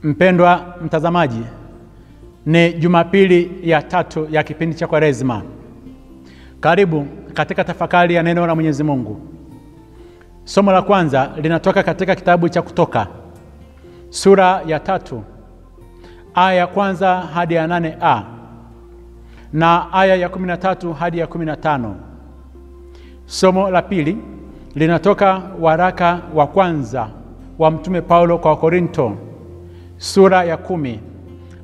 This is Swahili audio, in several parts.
Mpendwa mtazamaji, ni Jumapili ya 3 ya kipindi cha Kwaresma. Karibu katika tafakari ya neno la Mwenyezi Mungu. Somo la kwanza linatoka katika kitabu cha Kutoka, sura ya 3, aya ya kwanza hadi ya 8a na aya ya 13 hadi ya 15. Somo la pili linatoka waraka wa kwanza wa Mtume Paulo kwa Korinto, sura ya 10,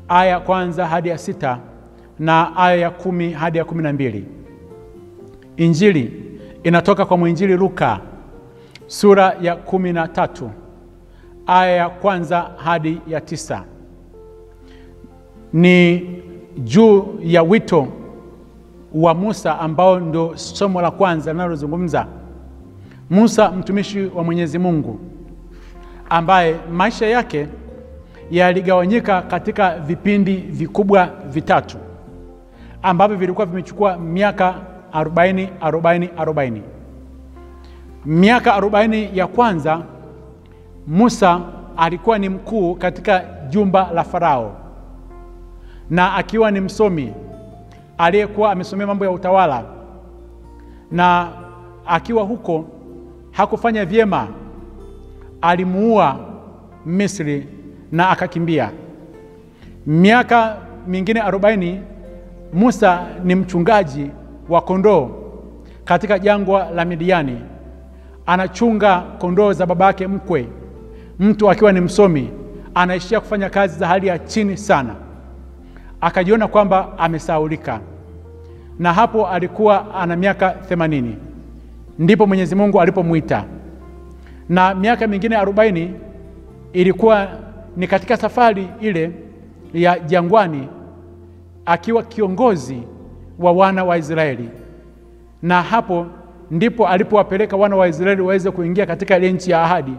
aya ya kwanza hadi ya 6 na aya ya 10 hadi ya 12. Injili inatoka kwa mwinjili Luka, sura ya 13, aya ya kwanza hadi ya 9. Ni juu ya wito wa Musa ambao ndo somo la kwanza linalozungumza. Musa, mtumishi wa Mwenyezi Mungu, ambaye maisha yake yaligawanyika katika vipindi vikubwa vitatu ambavyo vilikuwa vimechukua miaka 40. Miaka 40 ya kwanza, Musa alikuwa ni mkuu katika jumba la Farao, na akiwa ni msomi aliyekuwa amesomea mambo ya utawala, na akiwa huko hakufanya vyema, alimuua Misri na akakimbia. Miaka mingine 40 Musa ni mchungaji wa kondoo katika jangwa la Midiani. Anachunga kondoo za babake mkwe, mtu akiwa ni msomi, anaishia kufanya kazi za hali ya chini sana. Akajiona kwamba amesahaulika, na hapo alikuwa ana miaka 80. Ndipo Mwenyezi Mungu alipomuita. Na miaka mingine 40 ilikuwa ni katika safari ile ya jangwani, akiwa kiongozi wa wana wa Israeli. Na hapo ndipo alipowapeleka wana wa Israeli waweze kuingia katika ile nchi ya ahadi,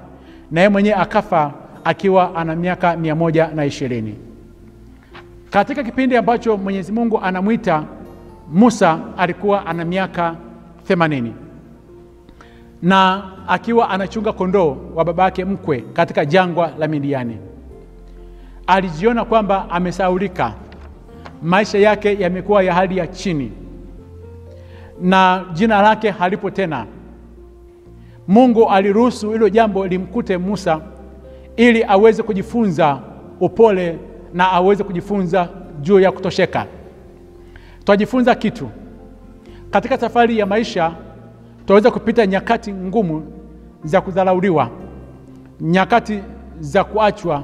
na yeye mwenyewe akafa akiwa ana miaka 120. Katika kipindi ambacho Mwenyezi Mungu anamuita Musa, alikuwa ana miaka 80, na akiwa anachunga kondoo wa babake mkwe katika jangwa la Midiani. Alijiona kwamba amesahaulika, maisha yake yamekuwa ya hali ya chini, na jina lake halipo tena. Mungu aliruhusu hilo jambo limkute Musa ili aweze kujifunza upole na aweze kujifunza juu ya kutosheka. Tujifunza kitu katika safari ya maisha. Tuweza kupita nyakati ngumu za kudharauliwa, nyakati za kuachwa,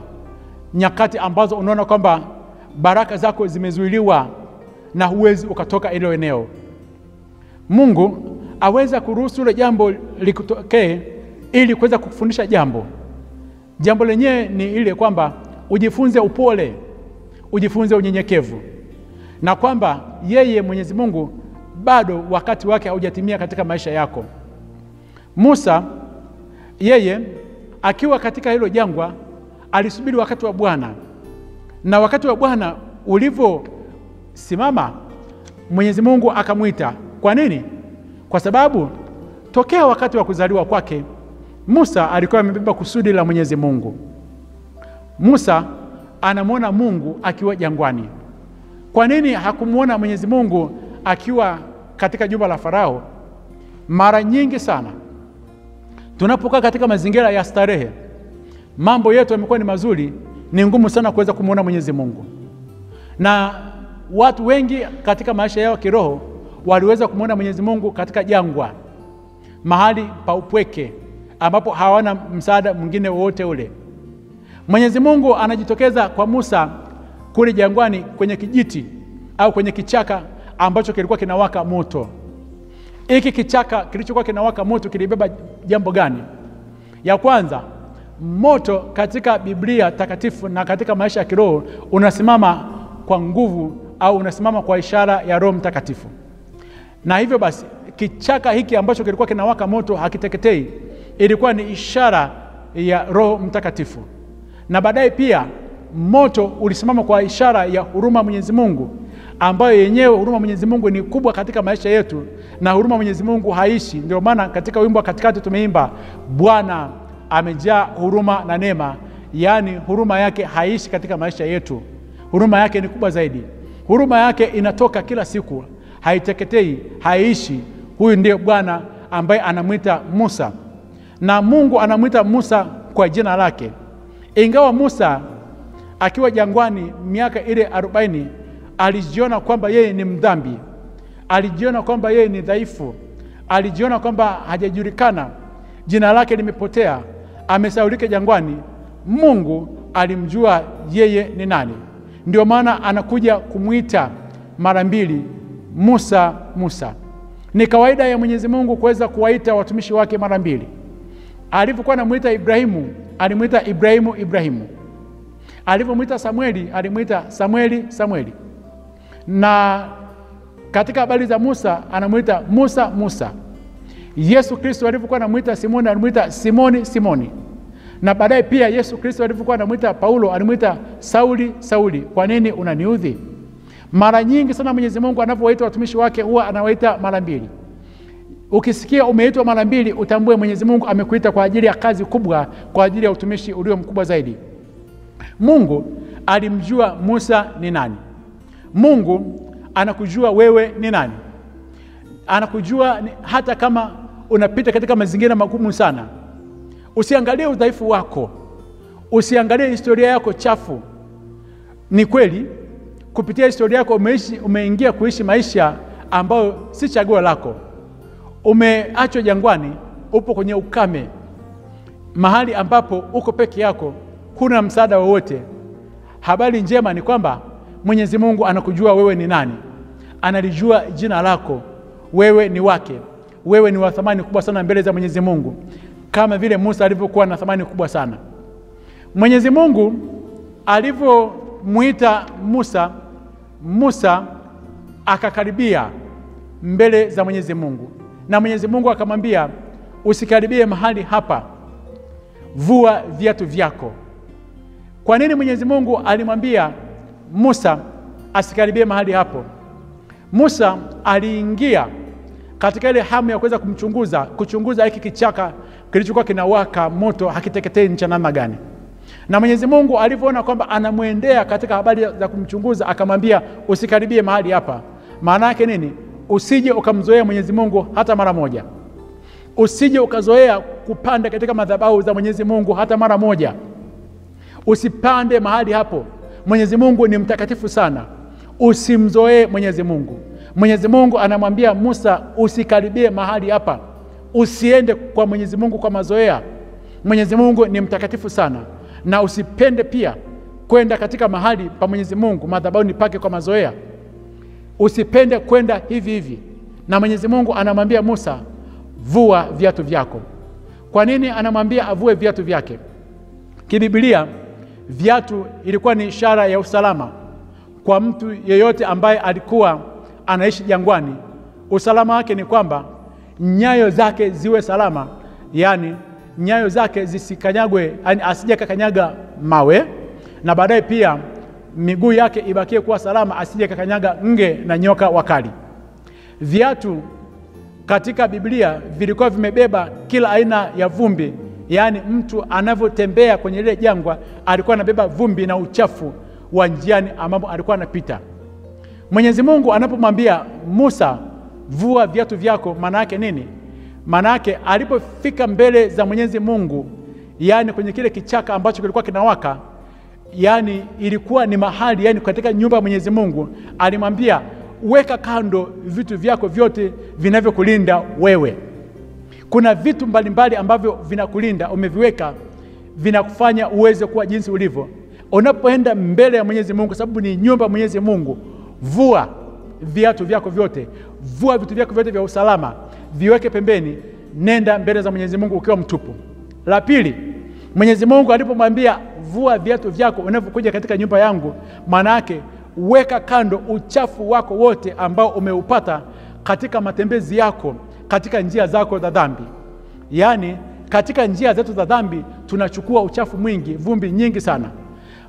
nyakati ambazo unaona kwamba baraka zako zimezuiliwa na huwezi ukatoka ile eneo. Mungu aweza kuruhusu ile jambo likutokee ili kuweza kukufundisha jambo. Jambo lenyewe ni ile kwamba ujifunze upole, ujifunze unyenyekevu, na kwamba yeye Mwenyezi Mungu bado wakati wake haujatimia katika maisha yako. Musa, yeye akiwa katika hilo jangwa, alisubiri wakati wa Bwana, na wakati wa Bwana ulivyosimama, Mwenyezi Mungu akamuita. Kwa nini? Kwa sababu tokea wakati wa kuzaliwa kwake Musa alikuwa amebeba kusudi la Mwenyezi Mungu. Musa anamwona Mungu akiwa jangwani. Kwa nini hakumuona Mwenyezi Mungu akiwa katika jumba la Farao? Mara nyingi sana tunapokaa katika mazingira ya starehe, mambo yetu yamekuwa ni mazuri, ni ngumu sana kuweza kumuona Mwenyezi Mungu. Na watu wengi katika maisha yao kiroho waliweza kumuona Mwenyezi Mungu katika jangwa, mahali pa upweke ambapo hawana msaada mwingine wowote ule. Mwenyezi Mungu anajitokeza kwa Musa kule jangwani kwenye kijiti au kwenye kichaka ambacho kilikuwa kinawaka moto. Hiki kichaka kilichokuwa kinawaka moto kilibeba jambo gani? Ya kwanza, moto katika Biblia takatifu na katika maisha ya kiroho unasimama kwa nguvu au unasimama kwa ishara ya Roho Mtakatifu. Na hivyo basi kichaka hiki ambacho kilikuwa kinawaka moto hakiteketei, ilikuwa ni ishara ya Roho Mtakatifu. Na baadaye pia moto ulisimama kwa ishara ya huruma Mwenyezi Mungu, ambayo yenyewe huruma Mwenyezi Mungu ni kubwa katika maisha yetu, na huruma Mwenyezi Mungu haishi. Ndio maana katika wimbo wa katikati tumeimba, Bwana amejaa huruma na neema, yaani huruma yake haishi katika maisha yetu. Huruma yake ni kubwa zaidi. Huruma yake inatoka kila siku, haiteketei, haishi. Huyu ndiye Bwana ambaye anamuita Musa, na Mungu anamuita Musa kwa jina lake. Ingawa Musa akiwa jangwani miaka ile 40 alijiona kwamba yeye ni mdhambi, alijiona kwamba yeye ni dhaifu, alijiona kwamba hajajulikana, jina lake limepotea, amesaulika jangwani, Mungu alimjua yeye ni nani. Ndio maana anakuja kumuita mara 2, Musa, Musa. Ni kawaida ya Mwenyezi Mungu kuweza kuwaita watumishi wake mara 2. Alipokuwa anamuita Ibrahimu, alimuita Ibrahimu, Ibrahimu. Alipomuita Samueli, alimuita Samueli, Samueli. Na katika habari za Musa, anamuita Musa, Musa. Yesu Kristo alipokuwa anamuita Simoni, alimuita Simoni, Simoni. Na baadaye pia Yesu Kristo alipokuwa anamuita Paulo, alimuita Sauli, Sauli, kwa nini unaniudhi? Mara nyingi sana Mwenyezi Mungu anapowaita watumishi wake huwa anawaita mara 2. Ukisikia umeitwa mara 2, utambue Mwenyezi Mungu amekuita kwa ajili ya kazi kubwa, kwa ajili ya utumishi ulio mkubwa zaidi. Mungu alimjua Musa ni nani. Mungu anakujua wewe ni nani. Anakujua hata kama unapita katika mazingira magumu sana. Usiangalie udhaifu wako, usiangalie historia yako chafu. Ni kweli kupitia historia yako umeingia kuishi maisha ambayo si chaguo lako. Umeachwa jangwani, upo kwenye ukame, mahali ambapo uko peke yako, huna msaada wowote. Habari njema ni kwamba Mwenyezi Mungu anakujua wewe ni nani. Analijua jina lako, wewe ni wake. Wewe ni wa thamani kubwa sana mbele za Mwenyezi Mungu, kama vile Musa alivyokuwa na thamani kubwa sana. Mwenyezi Mungu alivyomuita Musa, Musa akakaribia mbele za Mwenyezi Mungu, na Mwenyezi Mungu akamwambia, usikaribie mahali hapa, vua viatu vyako. Kwa nini Mwenyezi Mungu alimwambia Musa asikaribie mahali hapo? Musa aliingia katika ile hamu ya kuweza kuchunguza hiki kichaka kilichokuwa kinawaka moto, hakiteketei ncha namna gani. Na Mwenyezi Mungu alipoona kwamba anamuendea katika habari za kumchunguza, akamwambia usikaribie mahali hapa. Maana yake nini? Usije ukamzoea Mwenyezi Mungu hata mara moja. Usije ukazoea kupanda katika madhabahu za Mwenyezi Mungu hata mara moja. Usipande mahali hapo. Mwenyezi Mungu ni mtakatifu sana. Usimzoee Mwenyezi Mungu. Mwenyezi Mungu anamwambia Musa usikaribie mahali hapa. Usiende kwa Mwenyezi Mungu kwa mazoea. Mwenyezi Mungu ni mtakatifu sana, na usipende pia kwenda katika mahali pa Mwenyezi Mungu, madhabahuni pake kwa mazoea. Usipende kwenda hivi hivi. Na Mwenyezi Mungu anamwambia Musa, vua viatu vyako. Kwa nini anamwambia avue viatu vyake? Kibiblia, viatu ilikuwa ni ishara ya usalama kwa mtu yeyote ambaye alikuwa anaishi jangwani. Usalama wake ni kwamba nyayo zake ziwe salama, yani nyayo zake zisikanyagwe, asije kakanyaga mawe, na baadaye pia miguu yake ibakie kuwa salama, asije kakanyaga nge na nyoka wakali. Viatu katika Biblia vilikuwa vimebeba kila aina ya vumbi, yani mtu anavyotembea kwenye ile jangwa alikuwa anabeba vumbi na uchafu wa njiani ambapo alikuwa anapita. Mwenyezi Mungu anapomwambia Musa vua viatu vyako, maana yake nini? Maana yake alipofika mbele za Mwenyezi Mungu, yani kwenye kile kichaka ambacho kilikuwa kinawaka, yani ilikuwa ni mahali, yani katika nyumba ya Mwenyezi Mungu, alimwambia weka kando vitu vyako vyote vinavyokulinda wewe. Kuna vitu mbalimbali ambavyo vinakulinda, umeviweka, vinakufanya uweze kuwa jinsi ulivyo. Unapoenda mbele ya Mwenyezi Mungu, sababu ni nyumba ya Mwenyezi Mungu, vua viatu vyako vyote, vua vitu vyako vyote vya usalama, viweke pembeni, nenda mbele za Mwenyezi Mungu ukiwa mtupu. La pili, Mwenyezi Mungu alipomwambia vua viatu vyako unapokuja katika nyumba yangu, maana yake weka kando uchafu wako wote ambao umeupata katika matembezi yako, katika njia zako za dhambi. Yani katika njia zetu za dhambi tunachukua uchafu mwingi, vumbi nyingi sana.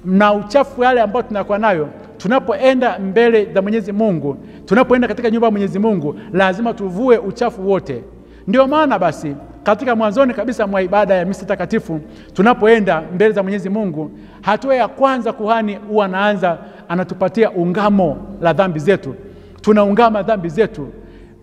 Na uchafu yale ambao tunakuwa nayo, tunapoenda mbele za Mwenyezi Mungu, tunapoenda katika nyumba ya Mwenyezi Mungu, lazima tuvue uchafu wote. Ndio maana basi katika mwanzoni kabisa mwa ibada ya misa takatifu, tunapoenda mbele za Mwenyezi Mungu, hatua ya kwanza kuhani huwa anatupatia ungamo la dhambi zetu. Tunaungama dhambi zetu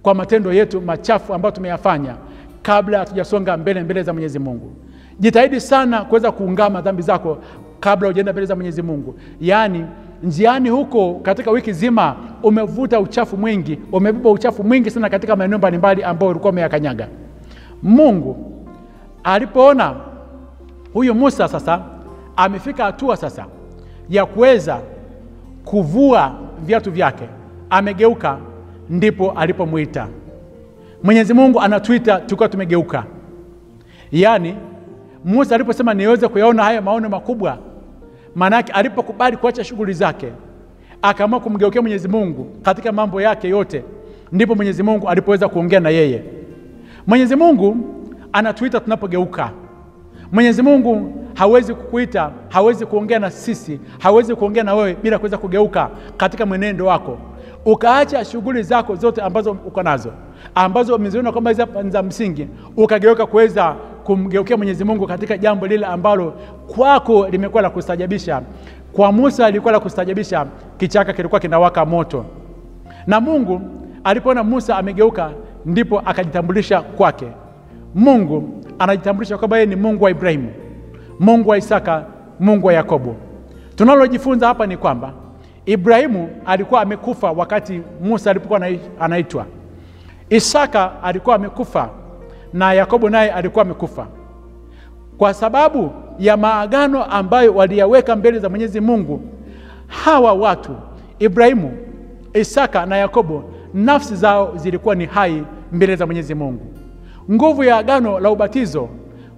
kwa matendo yetu machafu ambayo tumeyafanya kabla hatujasonga mbele za Mwenyezi Mungu. Jitahidi sana kuweza kuungama dhambi zako kabla hujaenda mbele za Mwenyezi Mungu. Yaani njiani huko katika wiki zima umevuta uchafu mwingi, umebeba uchafu mwingi sana katika maeneo mbalimbali ambao ulikuwa umeyakanyaga. Mungu alipoona huyu Musa sasa amefika hatua sasa ya kuweza kuvua viatu vyake, amegeuka, ndipo alipomuita. Mwenyezi Mungu anatuita tukiwa tumegeuka. Yaani Musa aliposema niweze kuyaona haya maono makubwa, maana yake alipokubali kuacha shughuli zake, akaamua kumgeukea Mwenyezi Mungu katika mambo yake yote, ndipo Mwenyezi Mungu alipoweza kuongea na yeye. Mwenyezi Mungu anatuita tunapogeuka. Mwenyezi Mungu hawezi kukuita, hawezi kuongea na sisi, hawezi kuongea na wewe bila kuweza kugeuka katika mwenendo wako. Ukaacha shughuli zako zote ambazo uko nazo, ambazo umeziona kwamba hizo za msingi, ukageuka kuweza kumgeukea Mwenyezi Mungu katika jambo lile ambalo kwako limekuwa la kustajabisha. Kwa Musa ilikuwa la kustajabisha, kichaka kilikuwa kinawaka moto. Na Mungu alipoona Musa amegeuka, ndipo akajitambulisha kwake. Mungu anajitambulisha kwamba yeye ni Mungu wa Ibrahimu, Mungu wa Isaka, Mungu wa Yakobo. Tunalojifunza hapa ni kwamba Ibrahimu alikuwa amekufa wakati Musa alipokuwa anaitwa. Isaka alikuwa amekufa na Yakobo naye alikuwa amekufa. Kwa sababu ya maagano ambayo waliyaweka mbele za Mwenyezi Mungu, hawa watu Ibrahimu, Isaka na Yakobo, nafsi zao zilikuwa ni hai mbele za Mwenyezi Mungu. Nguvu ya agano la ubatizo,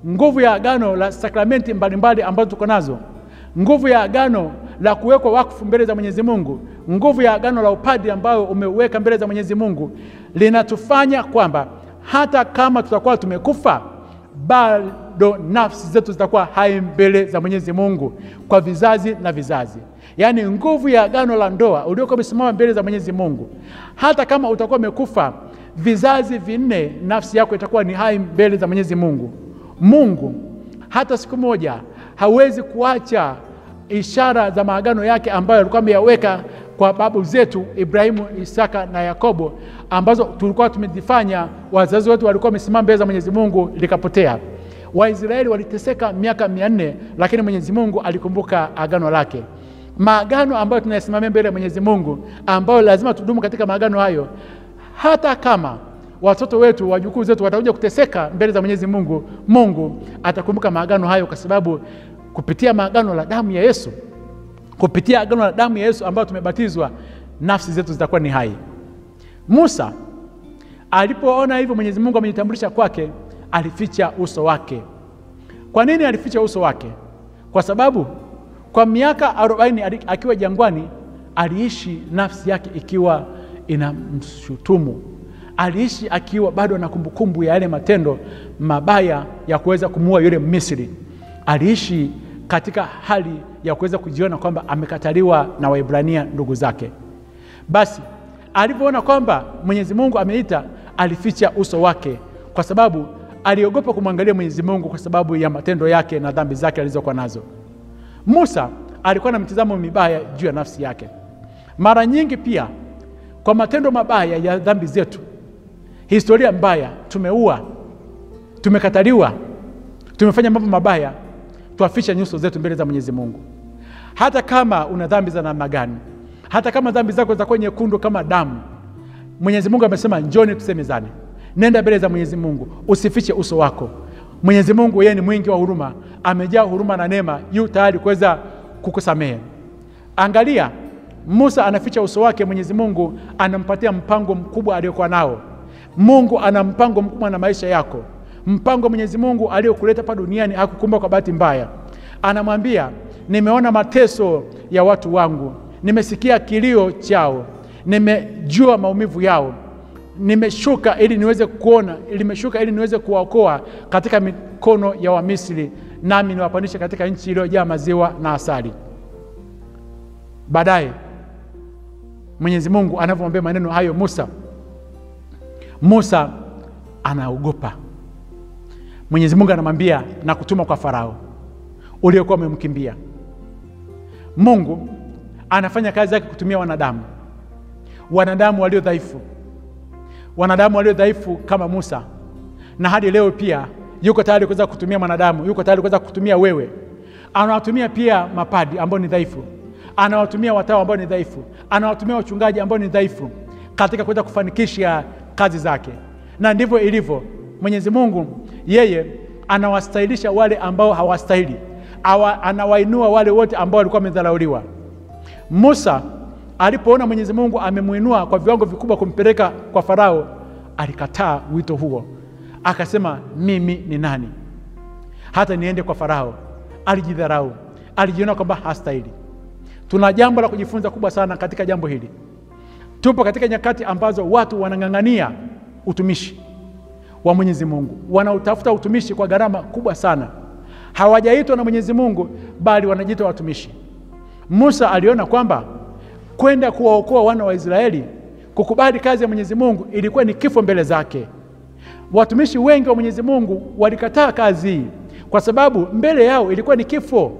nguvu ya agano la sakramenti mbalimbali ambazo tuko nazo, nguvu ya agano la kuwekwa wakfu mbele za Mwenyezi Mungu, nguvu ya agano la upadri ambao umeweka mbele za Mwenyezi Mungu, linatufanya kwamba hata kama tutakuwa tumekufa, bado nafsi zetu zitakuwa hai mbele za Mwenyezi Mungu kwa vizazi na vizazi. Yaani nguvu ya agano la ndoa uliokuwa umesimama mbele za Mwenyezi Mungu, hata kama utakuwa umekufa vizazi vinne, nafsi yako itakuwa ni hai mbele za Mwenyezi Mungu. Mungu hata siku moja hawezi kuacha ishara za maagano yake ambayo alikuwa ameyaweka kwa babu zetu Ibrahimu, Isaka na Yakobo, ambazo tulikuwa tumezifanya, wazazi wetu walikuwa wamesimama mbele za Mwenyezi Mungu, likapotea. Waisraeli waliteseka miaka 400, lakini Mwenyezi Mungu alikumbuka agano lake. Maagano ambayo tunayasimamia mbele ya Mwenyezi Mungu, ambayo lazima tudumu katika maagano hayo, hata kama watoto wetu, wajukuu zetu watakuja kuteseka mbele za Mwenyezi Mungu, Mungu atakumbuka maagano hayo, kwa sababu kupitia maagano la damu ya Yesu, kupitia agano la damu ya Yesu ambayo tumebatizwa, nafsi zetu zitakuwa ni hai. Musa alipoona hivyo Mwenyezi Mungu amejitambulisha kwake, alificha uso wake. Kwa nini alificha uso wake? Kwa sababu kwa miaka 40 akiwa jangwani, aliishi nafsi yake ikiwa inamshutumu. Aliishi akiwa bado na kumbukumbu ya yale matendo mabaya ya kuweza kumuua yule Misri. Aliishi katika hali ya kuweza kujiona kwamba amekataliwa na Waebrania ndugu zake. Basi alipoona kwamba Mwenyezi Mungu ameita, alificha uso wake, kwa sababu aliogopa kumwangalia Mwenyezi Mungu kwa sababu ya matendo yake na dhambi zake alizokuwa nazo. Musa alikuwa na mtazamo mibaya juu ya nafsi yake. Mara nyingi pia kwa matendo mabaya ya dhambi zetu, historia mbaya, tumeua, tumekataliwa, tumefanya mambo mabaya, tuaficha nyuso zetu mbele za Mwenyezi Mungu. Hata kama una dhambi za namna gani, hata kama dhambi zako zitakuwa nyekundu kama damu, Mwenyezi Mungu amesema njoni tusemezane. Nenda mbele za Mwenyezi Mungu, usifiche uso wako. Mwenyezi Mungu yeye ni mwingi wa huruma, amejaa huruma na neema, yu tayari kuweza kukusamehe. Angalia, Musa anaficha uso wake, Mwenyezi Mungu anampatia mpango mkubwa aliokuwa nao. Mungu ana mpango mkubwa na maisha yako. Mpango Mwenyezi Mungu aliokuleta hapa duniani hakukumba kwa bahati mbaya. Anamwambia, nimeona mateso ya watu wangu, nimesikia kilio chao, nimejua maumivu yao, nimeshuka ili niweze kuona, nimeshuka ili niweze kuwaokoa katika mikono ya Wamisri, nami niwapandishe katika nchi iliyojaa maziwa na asali. Baadaye Mwenyezi Mungu anapomwambia maneno hayo Musa anaogopa. Mwenyezi Mungu anamwambia na kutuma kwa Farao uliokuwa umemkimbia. Mungu anafanya kazi yake kutumia wanadamu. Wanadamu walio dhaifu. Wanadamu walio dhaifu kama Musa. Na hadi leo pia yuko tayari kuweza kutumia wanadamu, yuko tayari kuweza kutumia wewe. Anawatumia pia mapadi ambao ni dhaifu. Anawatumia watawa ambao ni dhaifu. Anawatumia wachungaji ambao ni dhaifu katika kuweza kufanikisha kazi zake. Na ndivyo ilivyo. Mwenyezi Mungu yeye anawastahilisha wale ambao hawastahili. Anawainua wale wote ambao walikuwa wamedharauliwa. Musa alipoona Mwenyezi Mungu amemuinua kwa viwango vikubwa kumpeleka kwa Farao, alikataa wito huo. Akasema, mimi ni nani hata niende kwa Farao? Alijidharau, alijiona kwamba hastahili. Tuna jambo la kujifunza kubwa sana katika jambo hili. Tupo katika nyakati ambazo watu wanang'ang'ania utumishi wa Mwenyezi Mungu. Wanautafuta utumishi kwa gharama kubwa sana. Hawajaitwa na Mwenyezi Mungu bali wanajiita watumishi. Musa aliona kwamba kwenda kuwaokoa wana wa Israeli, kukubali kazi ya Mwenyezi Mungu ilikuwa ni kifo mbele zake. Watumishi wengi wa Mwenyezi Mungu walikataa kazi kwa sababu mbele yao ilikuwa ni kifo.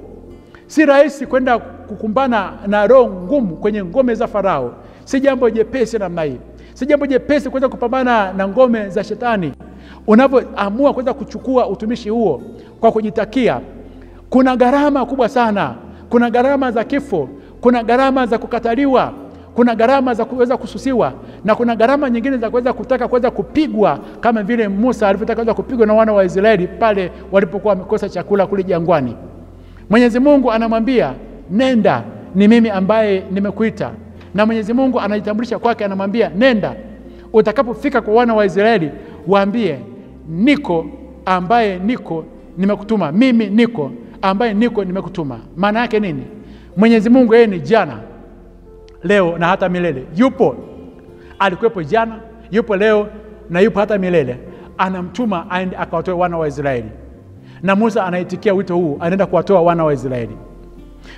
Si rahisi kwenda kukumbana na roho ngumu kwenye ngome za Farao. Si jambo jepesi namna hii. Si jambo jepesi kuweza kupambana na ngome za shetani. Unapoamua kuweza kuchukua utumishi huo kwa kujitakia, kuna gharama kubwa sana. Kuna gharama za kifo, kuna gharama za kukataliwa, kuna gharama za kuweza kususiwa, na kuna gharama nyingine za kuweza kupigwa, kama vile Musa alivyotaka kuweza kupigwa na wana wa Israeli pale walipokuwa wamekosa chakula kule jangwani. Mwenyezi Mungu anamwambia, nenda, ni mimi ambaye nimekuita. Na Mwenyezi Mungu anajitambulisha kwake, anamwambia, nenda, utakapofika kwa wana wa Israeli waambie, niko ambaye niko nimekutuma. Mimi niko ambaye niko nimekutuma. Maana yake nini? Mwenyezi Mungu yeye ni jana, leo na hata milele. Yupo, alikuwepo jana, yupo leo na yupo hata milele. Anamtuma aende akawatoe wana wa Israeli. Na Musa anaitikia wito huu, anaenda kuwatoa wana wa Israeli.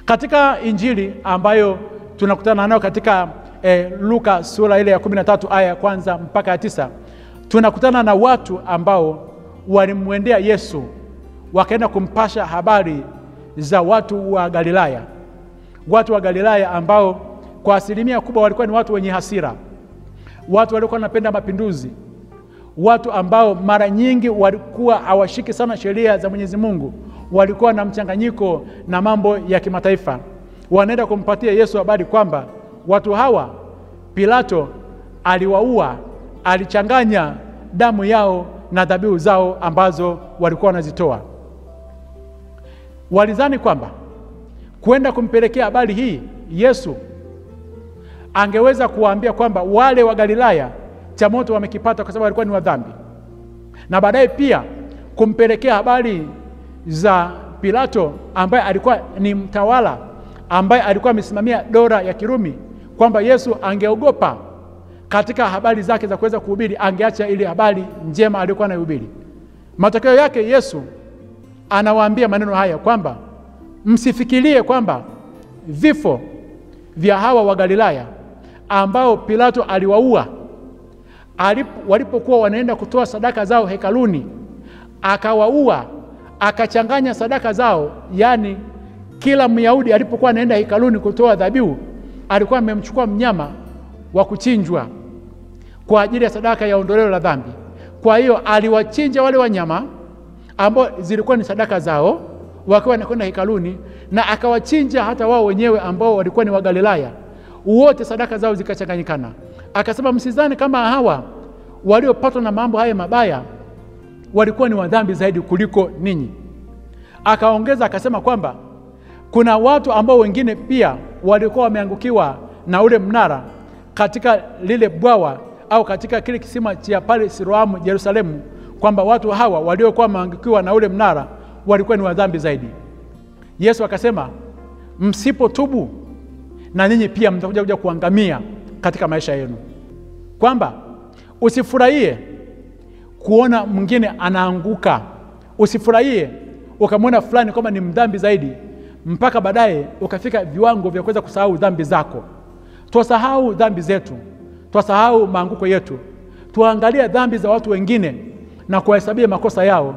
Katika Injili ambayo tunakutana nayo katika Luka sura ile ya 13 aya ya kwanza mpaka ya 9, tunakutana na watu ambao walimwendea Yesu wakaenda kumpasha habari za watu wa Galilaya. Watu wa Galilaya ambao kwa asilimia kubwa walikuwa ni watu wenye hasira. Watu walikuwa wanapenda mapinduzi. Watu ambao mara nyingi walikuwa hawashiki sana sheria za Mwenyezi Mungu. Walikuwa na mchanganyiko na mambo ya kimataifa. Wanaenda kumpatia Yesu habari kwamba watu hawa Pilato aliwaua, alichanganya damu yao na dhabihu zao ambazo walikuwa wanazitoa. Walizani kwamba kwenda kumpelekea habari hii Yesu angeweza kuwaambia kwamba wale wa Galilaya cha moto wamekipata kwa sababu walikuwa ni wadhambi. Na baadaye pia kumpelekea habari za Pilato ambaye alikuwa ni mtawala, ambaye alikuwa amesimamia dola ya Kirumi, kwamba Yesu angeogopa katika habari zake za kuweza kuhubiri, angeacha ile habari njema aliyokuwa anahubiri. Matokeo yake Yesu anawaambia maneno haya kwamba msifikirie kwamba vifo vya hawa wa Galilaya ambao Pilato aliwaua walipokuwa wanaenda kutoa sadaka zao hekaluni, akawaua, akachanganya sadaka zao. Yani kila Myahudi alipokuwa anaenda hekaluni kutoa dhabihu, alikuwa amemchukua mnyama wa kuchinjwa kwa ajili ya sadaka ya ondoleo la dhambi. Kwa hiyo aliwachinja wale wanyama ambao zilikuwa ni sadaka zao wakiwa wanakwenda hekaluni, na akawachinja hata wao wenyewe ambao walikuwa ni wa Galilaya. Wote sadaka zao zikachanganyikana. Akasema, msizani kama hawa waliopatwa na mambo haya mabaya walikuwa ni wadhambi zaidi kuliko ninyi. Akaongeza akasema kwamba kuna watu ambao wengine pia walikuwa wameangukiwa na ule mnara katika lile bwawa au katika kile kisima cha pale Siloamu Yerusalemu, kwamba watu hawa waliokuwa wameangukiwa na ule mnara walikuwa ni wadhambi zaidi. Yesu akasema, msipotubu na ninyi pia mtakuja kuangamia katika maisha yenu. Kwamba usifurahie kuona mwingine anaanguka. Usifurahie ukamwona fulani kama ni mdhambi zaidi mpaka baadaye ukafika viwango vya kuweza kusahau dhambi zako. Tuwasahau dhambi zetu, tuwasahau maanguko yetu, tuangalia dhambi za watu wengine na kuhesabia makosa yao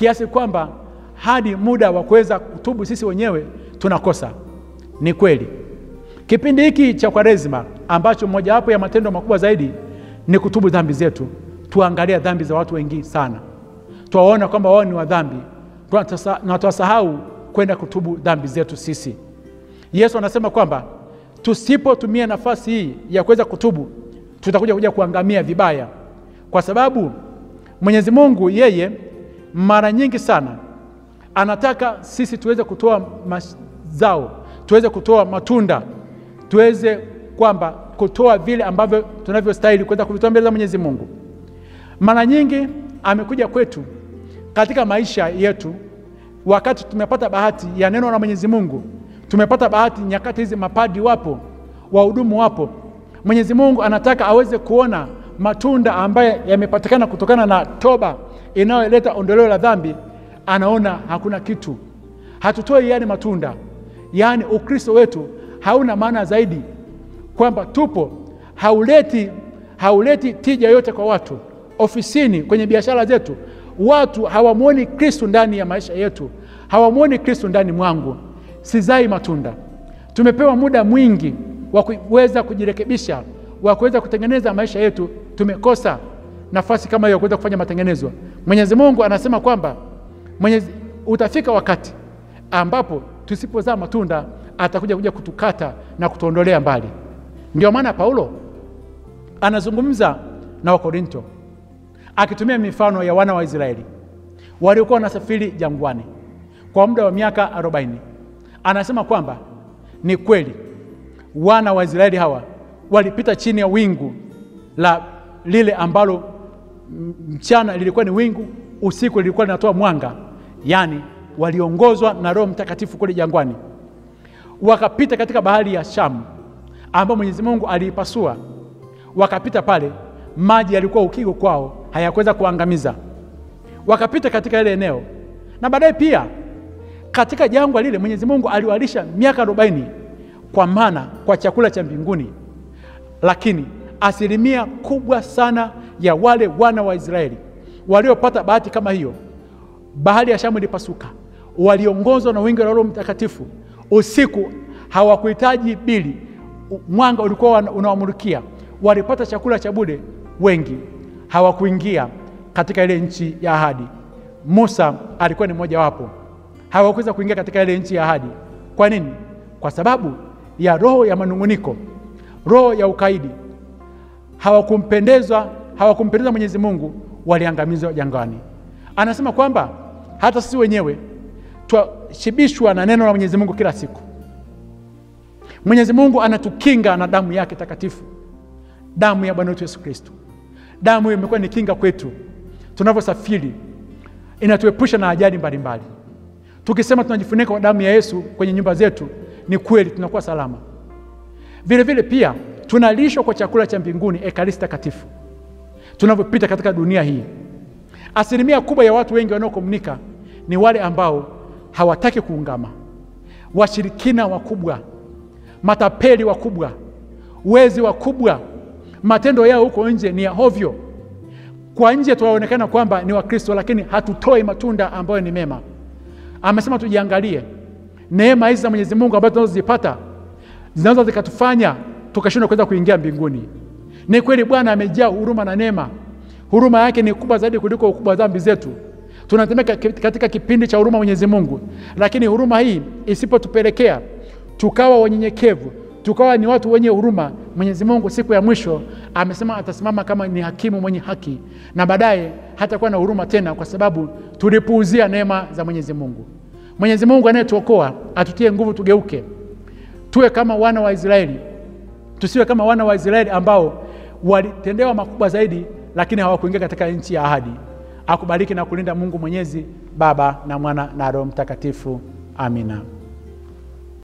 kiasi kwamba hadi muda wa kuweza kutubu sisi wenyewe tunakosa. Ni kweli kipindi hiki cha Kwaresima ambacho mojawapo ya matendo makubwa zaidi ni kutubu dhambi zetu, tuangalia dhambi za watu wengi sana. Tuwaona kwamba wao ni wa dhambi na tuwasahau kwenda kutubu dhambi zetu sisi. Yesu anasema kwamba tusipotumia nafasi hii ya kuweza kutubu, tutakuja kuangamia vibaya, kwa sababu Mwenyezi Mungu yeye mara nyingi sana anataka sisi tuweze kutoa mazao, tuweze kutoa matunda, tuweze kwamba kutoa vile ambavyo tunavyostahili kuweza kuvitoa mbele za Mwenyezi Mungu. Mara nyingi amekuja kwetu katika maisha yetu wakati tumepata bahati ya neno la Mwenyezi Mungu. Tumepata bahati nyakati hizi, mapadi wapo, wahudumu wapo. Mwenyezi Mungu anataka aweze kuona matunda ambayo yamepatikana kutokana na toba inayoleta ondoleo la dhambi. Anaona hakuna kitu, hatutoi yale matunda. Yaani Ukristo wetu hauna maana zaidi, kwamba tupo hauleti tija yote kwa watu. Ofisini, kwenye biashara zetu, watu hawamuoni Kristo ndani ya maisha yetu, hawamuoni Kristo ndani mwangu. Sizai matunda. Tumepewa muda mwingi wa kuweza kujirekebisha, wa kuweza kutengeneza maisha yetu. Tumekosa nafasi kama hiyo kuweza kufanya matengenezo. Mwenyezi Mungu anasema kwamba utafika wakati ambapo tusipozaa matunda atakuja kutukata na kutuondolea mbali. Ndio maana Paulo anazungumza na Wakorinto akitumia mifano ya wana wa Israeli waliokuwa wanasafiri jangwani kwa muda wa miaka 40. Anasema kwamba ni kweli wana wa Israeli hawa walipita chini ya wingu la lile ambalo mchana lilikuwa ni wingu, usiku lilikuwa linatoa mwanga. Yaani waliongozwa na Roho Mtakatifu kule jangwani. Wakapita katika bahari ya Shamu ambapo Mwenyezi Mungu aliipasua. Wakapita pale, maji yalikuwa ukigo kwao, hayakuweza kuangamiza. Wakapita katika ile eneo, na baadaye pia katika jangwa lile Mwenyezi Mungu aliwalisha miaka 40 kwa mana, kwa chakula cha mbinguni. Lakini asilimia kubwa sana ya wale wana wa Israeli waliopata bahati kama hiyo, bahari ya Shamu ilipasuka, waliongozwa na wingu la Roho Mtakatifu. Usiku hawakuhitaji bili, mwanga ulikuwa unawamulikia. Walipata chakula cha bure. Wengi hawakuingia katika ile nchi ya ahadi. Musa alikuwa ni mmoja wapo. Hawakuweza kuingia katika ile nchi ya ahadi. Kwa nini? Kwa sababu ya roho ya manunguniko, roho ya ukaidi. Hawakumpendeza Mwenyezi Mungu, waliangamizwa jangwani. Anasema kwamba hata sisi wenyewe twashibishwa na neno la Mwenyezi Mungu kila siku. Mwenyezi Mungu anatukinga na damu yake takatifu, damu ya Bwana wetu Yesu Kristo. Damu hiyo imekuwa ni kinga kwetu tunaposafiri, inatuepusha na ajali mbalimbali. Tukisema tunajifunika kwa damu ya Yesu kwenye nyumba zetu, ni kweli tunakuwa salama. Vile vile pia tunalishwa kwa chakula cha mbinguni, Ekaristi takatifu. Tunapopita katika dunia hii, asilimia kubwa ya watu wengi wanaokomunika ni wale ambao hawataki kuungama. Washirikina wakubwa, matapeli wakubwa, wezi wakubwa. Matendo yao huko nje ni ya hovyo. Kwa nje tunaonekana kwamba ni Wakristo, lakini hatutoi matunda ambayo ni mema. Amesema tujiangalie. Neema hizi za Mwenyezi Mungu ambazo tunazozipata zinaweza zikatufanya tukashindwa kuweza kuingia mbinguni. Ni kweli Bwana amejaa huruma na neema. Huruma yake ni kubwa zaidi kuliko ukubwa wa dhambi zetu. Tunatembea katika kipindi cha huruma Mwenyezi Mungu, lakini huruma hii isipotupelekea tukawa wanyenyekevu, tukawa ni watu wenye huruma, Mwenyezi Mungu siku ya mwisho amesema atasimama kama ni hakimu mwenye haki, na baadaye hatakuwa na huruma tena, kwa sababu tulipuuzia neema za Mwenyezi Mungu. Mwenyezi Mungu anayetuokoa atutie nguvu, tugeuke tuwe kama wana wa Israeli. Tusiwe kama wana wa Israeli ambao walitendewa makubwa zaidi lakini hawakuingia katika nchi ya ahadi. Akubariki na kulinda Mungu Mwenyezi, Baba na Mwana na Roho Mtakatifu. Amina.